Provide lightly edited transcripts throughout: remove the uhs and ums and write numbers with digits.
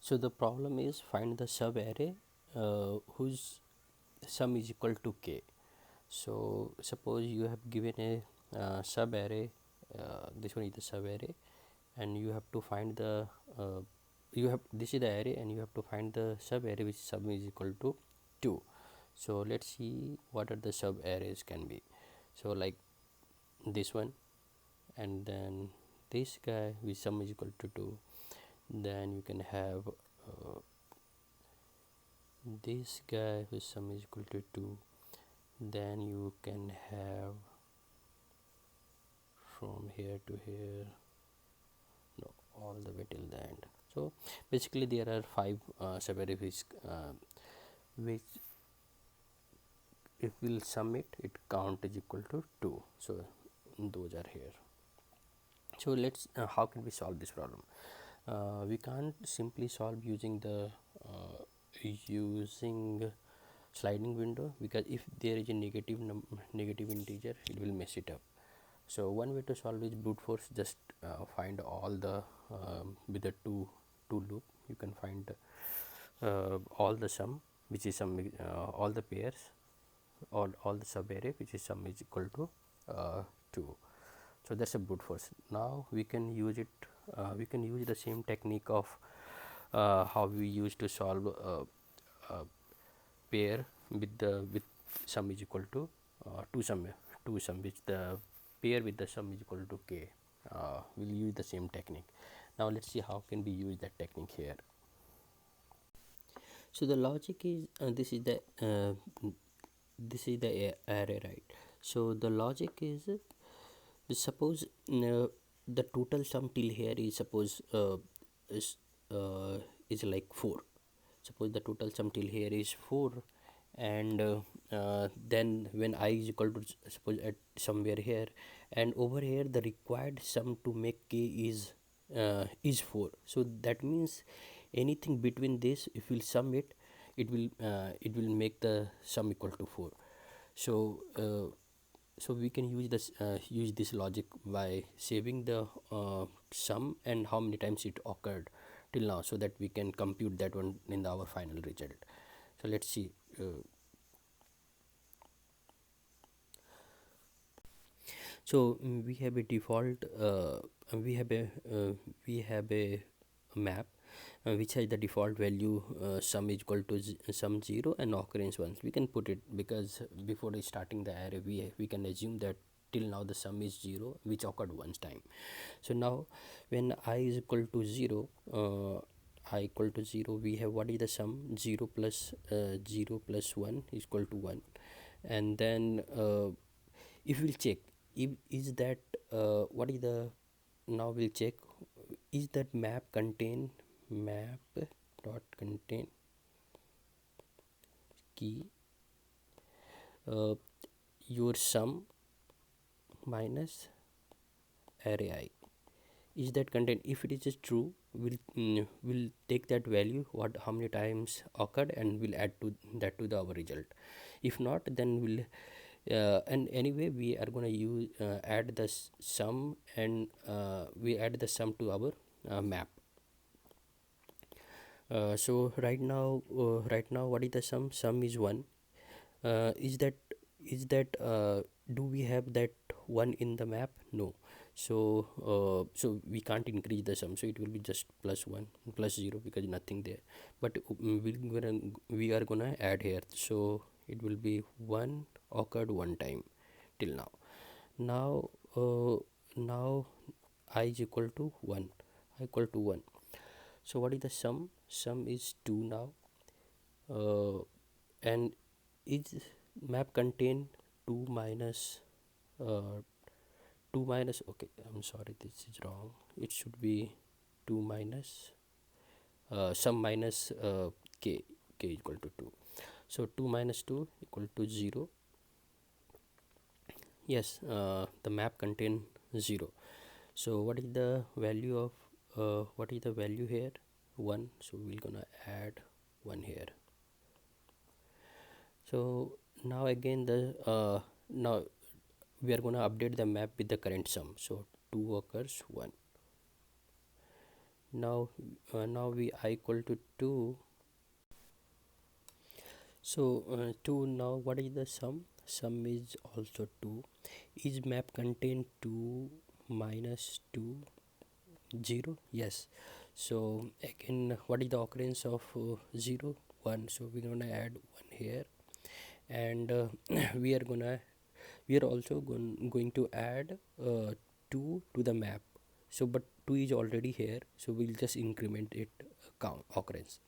So the problem is find the sub array whose sum is equal to k. So suppose you have given a sub array, this one is the sub array, and you have to find the you have this is the array and you have to find the sub array which sum is equal to 2. So let's see what are the sub arrays can be. So like this one, and then this guy with sum is equal to 2, then you can have this guy with sum is equal to 2, then you can have from here to here, no, all the way till the end. So basically there are 5 subarray which if we'll sum it count is equal to 2. So those are here. So let's how can we solve this problem? We can't simply solve using the using sliding window, because if there is a negative integer, it will mess it up. So one way to solve is brute force. Just find all the with the two loop, you can find all the sum which is sum, all the pairs, all the sub array which is sum is equal to 2. So that's a brute force. Now we can use it, we can use the same technique of how we used to solve pair with sum is equal to two sum which the pair with the sum is equal to k. We'll use the same technique. Now let's see how can we use that technique here. So the logic is this is the array, right? So the logic is suppose the total sum till here is suppose is, is like 4. Suppose the total sum till here is 4, and then when I is equal to suppose at somewhere here, and over here the required sum to make k is 4. So that means anything between this, if we'll sum it, it will make the sum equal to 4. So so we can use this logic by saving the sum and how many times it occurred till now, so that we can compute that one in our final result. So let's see. So we have a default we have a map which has the default value sum is equal to sum 0 and occurrence 1. We can put it because before starting the array we can assume that till now the sum is 0 which occurred once time. So now when I is equal to 0, I equal to 0, we have what is the sum 0 plus 1 is equal to 1. And then if we'll check if is that what is the, now we'll check is that map dot contain key your sum minus array I, is that contain. If it is true, we'll take that value what how many times occurred and we'll add to that to our result. If not, then we'll and anyway we are going to use add the sum, and we add the sum to our map. So right now what is the sum is 1. Is that do we have that 1 in the map? No. So so we can't increase the sum, so it will be just plus 1 plus 0 because nothing there. But we are gonna add here, so it will be 1 occurred one time till now. Now now I is equal to 1, I equal to 1. So what is the sum is 2 now. And is map contain 2 minus uh, 2 minus, okay, I'm sorry, this is wrong, it should be 2 minus sum minus k equal to 2. So 2 minus 2 equal to 0. Yes, the map contain 0. So what is the value of what is the value here? 1. So we're gonna add 1 here. So now again the now we are gonna update the map with the current sum. So 2 occurs 1. Now now we I equal to 2. So 2, now what is the sum is also 2. Is map contain 2 minus 2 0? Yes. So again, what is the occurrence of 0? 1. So we're gonna add 1 here, and we are gonna we are also going to add 2 to the map. So but 2 is already here, so we'll just increment it count occurrence.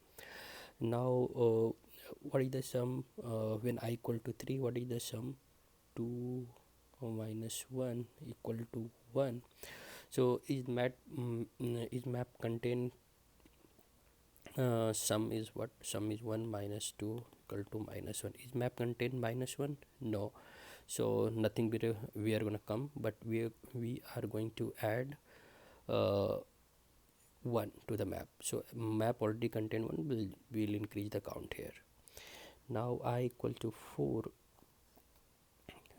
Now what is the sum when I equal to 3? What is the sum? 2 minus 1 equal to 1. So is map contain sum is what? Sum is 1 minus 2 equal to minus 1. Is map contain minus 1? No. So nothing we are gonna come, but we are going to add uh, 1 to the map. So map already contain 1, will increase the count here. Now I equal to 4.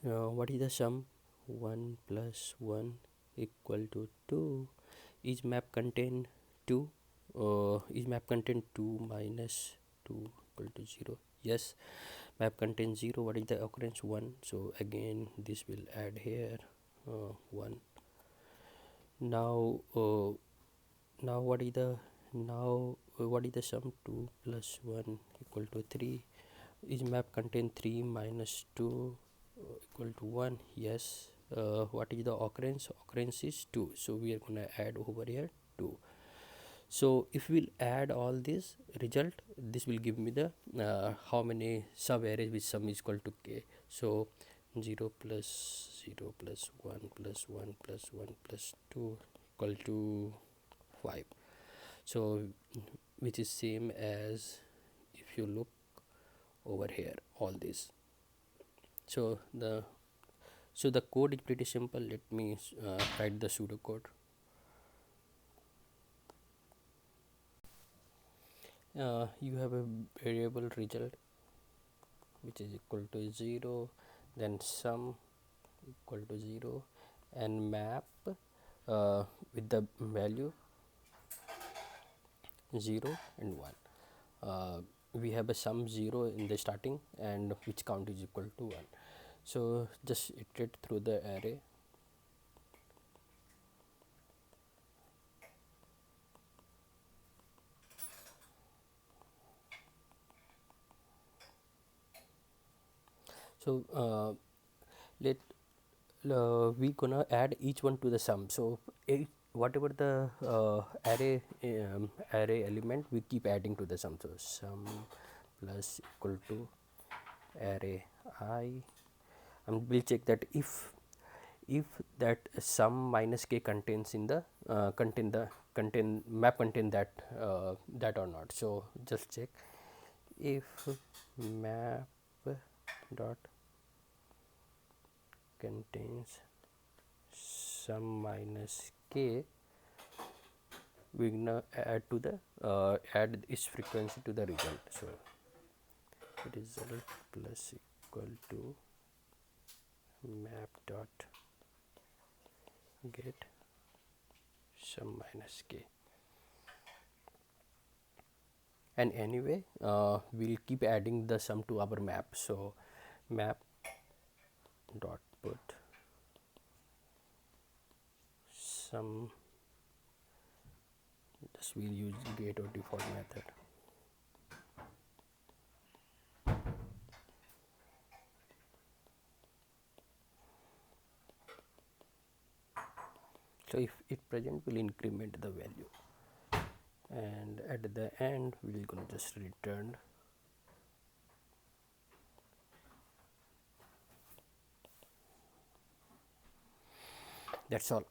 What is the sum? 1 plus 1 equal to 2. Is map contain 2? Is map contain 2 minus 2 equal to 0? Yes. Map contains 0. What is the occurrence? 1. So again this will add here 1. Now now what is the sum? 2 plus 1 equal to 3. Is map contain 3 minus 2 equal to 1? Yes. What is the occurrence? Occurrence is 2, so we are gonna add over here 2. So if we'll add all this result, this will give me the how many sub arrays with sum is equal to k. So 0 plus 0 plus 1 plus 1 plus 1 plus 2 equal to 5. So which is same as if you look over here all this. So the code is pretty simple. Let me write the pseudocode. You have a variable result which is equal to 0, then sum equal to 0, and map with the value 0 and 1. We have a sum 0 in the starting, and which count is equal to 1. So just iterate through the array. So let we gonna add each one to the sum. So whatever the array element, we keep adding to the sum. So sum plus equal to array I, and we'll check that if that sum minus k contains in the contain map contain that that or not. So just check if map dot contains sum minus k, we're gonna add to the add its frequency to the result. So result plus equal to map dot get sum minus k. And anyway we'll keep adding the sum to our map. So map dot put sum, just we'll use get or default method. So if it present, we'll increment the value, and at the end we're gonna just return. That's all.